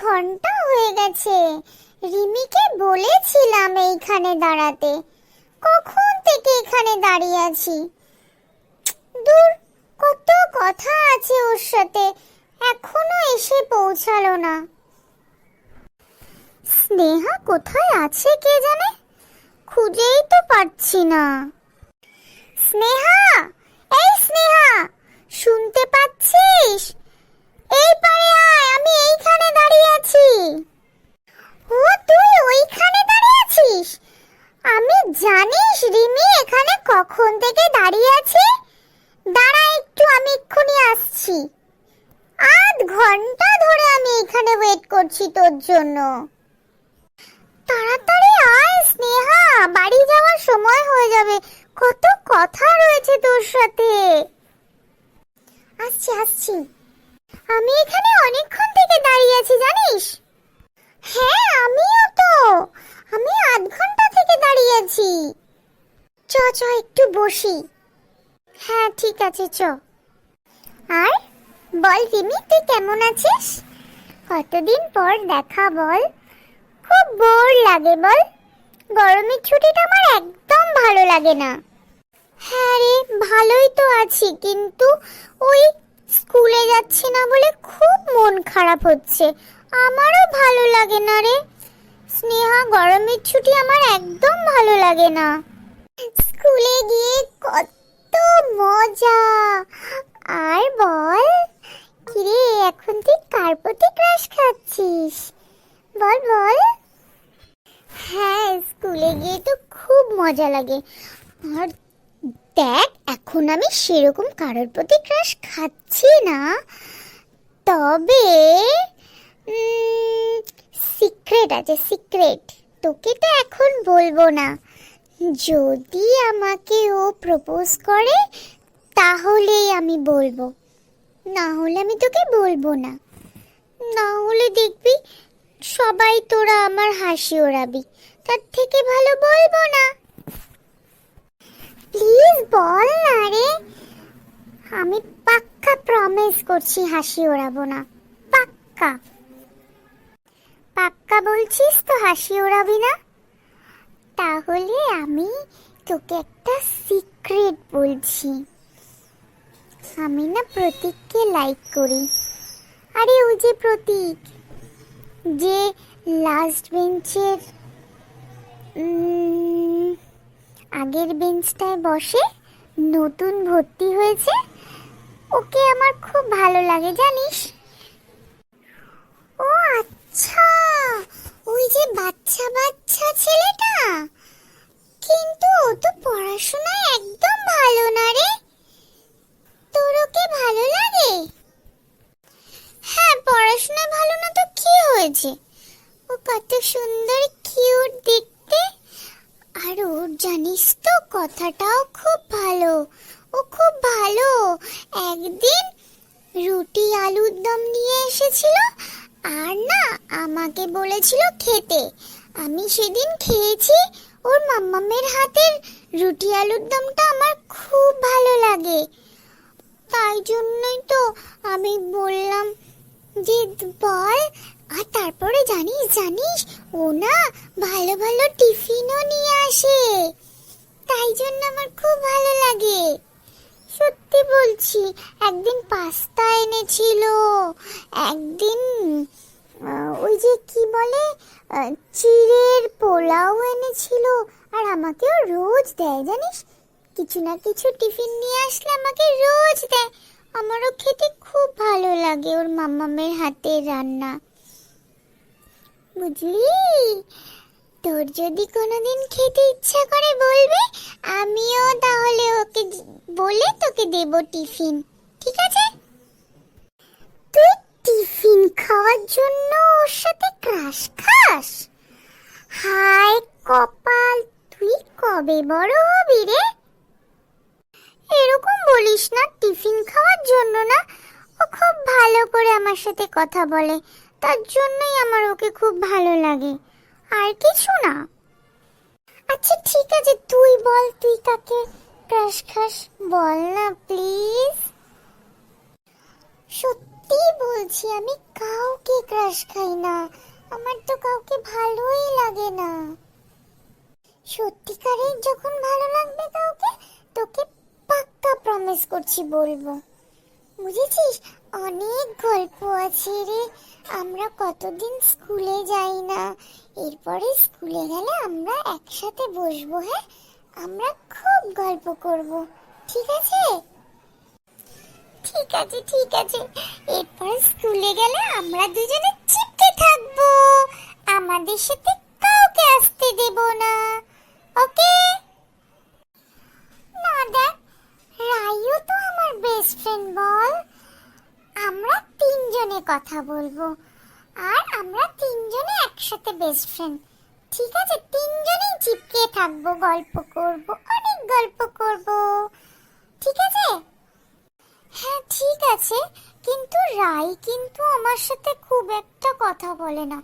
ঘন্টা হয়ে গেছে। রিমিকে বলেছিলাম এইখানে দাঁড়াতে, কখন থেকে এখানে দাঁড়িয়ে আছি। দূর, কত কথা আছে ওর সাথে, এখনো এসে পৌঁছালো না। স্নেহা কোথায় আছে কে জানে, খুঁজেই তো পাচ্ছি না। স্নেহা, এই স্নেহা, শুনতে পাচ্ছিস? এই পারে আয়, আমি এইখানে দাঁড়িয়ে আছি। ও, তুই ওইখানে দাঁড়িয়ে আছিস? আমি জানিস রিমি এখানে কখন থেকে দাঁড়িয়ে আছে। দাঁড়া একটু, আমি এক্ষুনি আসছি। আধ ঘন্টা ধরে আমি এখানে ওয়েট করছি তোর জন্য। তাড়াতাড়ি আয় স্নেহা, বাড়ি যাওয়ার সময় হয়ে যাবে, কত কথা রয়েছে তোর সাথে। আসছি আসছি। আমি এখানে অনেকক্ষণ থেকে দাঁড়িয়ে আছি জানিস। হ্যাঁ আমিও তো, আমি আধ ঘন্টা থেকে দাঁড়িয়ে আছি। চ চ একটু বসি। হ্যাঁ ঠিক আছে চ। আর বল রিমি, তুই কেমন আছিস? কতদিন পর দেখা বল। খুব বোর লাগে বল, গরমের ছুটিটা আমার একদম ভালো লাগে না। হ্যাঁ রে, ভালোই তো আছি, কিন্তু ওই স্কুলে যাচ্ছি না বলে খুব মন খারাপ হচ্ছে। আমারও ভালো লাগে না রে স্নেহা, গরমের ছুটি আমার একদম ভালো লাগে না। স্কুলে গিয়ে কত মজা। আর বল, কিরে এখন তুই কার প্রতি ক্রাশ খাচ্ছিস? বল বল। হ্যাঁ, স্কুলে গিয়ে তো খুব মজা লাগে। আর দেখ, এখন আমি সেরকম কারোর প্রতি ক্রাশ খাচ্ছি না, তবে সিক্রেট আছে, সিক্রেট। তোকে তো এখন বলবো না। যদি আমাকে ও প্রপোজ করে তাহলেই আমি বলবো, না হলে আমি তোকে বলবো না। না হলে দেখবি সবাই তোরা আমার হাসি ওড়াবি, তার থেকে ভালো বলবো না। প্লিজ বল না রে, আমি পাক্কা প্রমিস করছি হাসি ওড়াবো না, পাক্কা। পাক্কা বলছিস তো হাসি ওড়াবি না? তাহলে আমি তোকে একটা সিক্রেট বলছি। আমি না প্রতীককে লাইক করি। আরে ওই যে প্রতীক, যে লাস্ট বেঞ্চের আগের বেঞ্চটায় বসে, নতুন ভর্তি হয়েছে, ওকে আমার খুব ভালো লাগে জানিস। ও আচ্ছা, ওই যে বাচ্চা বাচ্চা ছেলেটা, কিন্তু ও তো পড়াশোনায় একদম ভালো না রে। তোর ওকে ভালো লাগে? হ্যাঁ, পড়াশোনায় ভালো না তো কি হয়েছে, ও কত সুন্দর কিউট দেখতে। আর ওর জানিস তো কথাটাও খুব ভালো, ও খুব ভালো। একদিন রুটি আলুর দম নিয়ে এসেছিল, আর না আমাকে বলেছিল খেতে। আমি সেদিন খেয়েছি, ওর মাম্মামের হাতের রুটি আলুর দমটা আমার খুব ভালো লাগে। তাই জন্যই তো আমি বললাম যে বল। আর তারপরে জানিস জানিস ও না ভালো ভালো টিফিনও নিয়ে আসে, তাই জন্য আমার খুব ভালো লাগে। সত্যি বলছি, একদিন পাস্তা এনেছিল, একদিন ওই যে কি বলে চিড়ের পোলাও এনেছিল। আর আমাকেও রোজ দেয় জানিস, কিছু না কিছু টিফিন নিয়ে আসলে আমাকে রোজ দেয়। আমারও খেতে খুব ভালো লাগে ওর মাম্মামের হাতের রান্না, বুঝলি। তোর যদি কোনোদিন খেতে ইচ্ছা করে বলবি, আমিও তাহলে ওকে বলে তোকে দেব টিফিন, ঠিক আছে? তুই টিফিন খাওয়ার জন্য ওর সাথে ক্রাশ খাস? হায় কপাল, তুই কবে বড় হবি রে? এরকম বলিস না, টিফিন খাওয়ার জন্য না, ও খুব ভালো করে আমার সাথে কথা বলে, তার জন্যই আমার ওকে খুব ভালো লাগে, আর কিছু না। আচ্ছা ঠিক আছে, তুই বল তুই কাকে ক্রাশ খাস, বল না প্লিজ। সত্যি সত্যি বলছি, আমি কাউকে ক্রাশ খাই না। আমার তো কাউকে ভালোই লাগে না। সত্যিকারের যখন ভালো লাগবে কাউকে, তোকে পাক্কা প্রমিস করছি বলবো। বুঝেছিস? অনেক গল্প আছে রে। আমরা কতদিন স্কুলে যাই না, এরপরে স্কুলে গেলে আমরা একসাথে বসবো। হ্যাঁ, আমরা খুব গল্প করব। ঠিক আছে? ঠিক আছে, ঠিক আছে। এরপর স্কুলে গেলে আমরা দুজনে চিপকে থাকবো, আমাদের সাথে কাউকে আসতে দেব না। ওকে? না দেখ, রাইও তো আমার বেস্ট ফ্রেন্ড, বল। আমরা তিনজনে কথা বলবো, আর আমরা তিনজনে একসাথে বেস্ট ফ্রেন্ড। ঠিক আছে? তিনজনেই চিপকে থাকবো, গল্প করব, অনেক গল্প করব। ঠিক আছে? হ্যাঁ ঠিক আছে, কিন্তু রাই কিন্তু আমার সাথে খুব একটা কথা বলে না।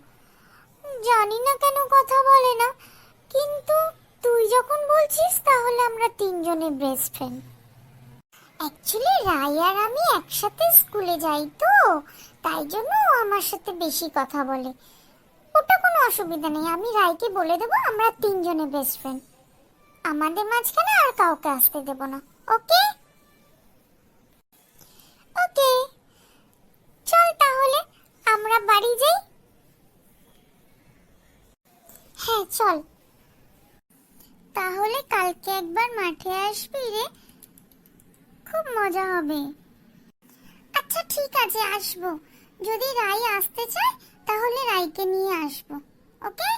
জানি না কেন কথা বলে না, কিন্তু তুই যখন বলছিস তাহলে আমরা তিনজনে বেস্ট ফ্রেন্ড। অ্যাকচুয়ালি রাই আর আমি একসাথে স্কুলে যাই তো, তাই জন্য ও আমার সাথে বেশি কথা বলে। ওটা কোনো অসুবিধা নেই, আমি রাইকে বলে দেবো আমরা তিনজনে বেস্ট ফ্রেন্ড, আমাদের মাঝখানে আর কাউকে আসতে দেব না। ওকে? ওকে, চল তাহলে আমরা বাড়ি যাই। হ্যাঁ চল। তাহলে কালকে একবার মাঠে আসবি রে, খুব মজা হবে। আচ্ছা ঠিক আছে, আসবো। যদি রাই আসতে চায় তাহলে রাইকে নিয়ে আসবো। ওকে?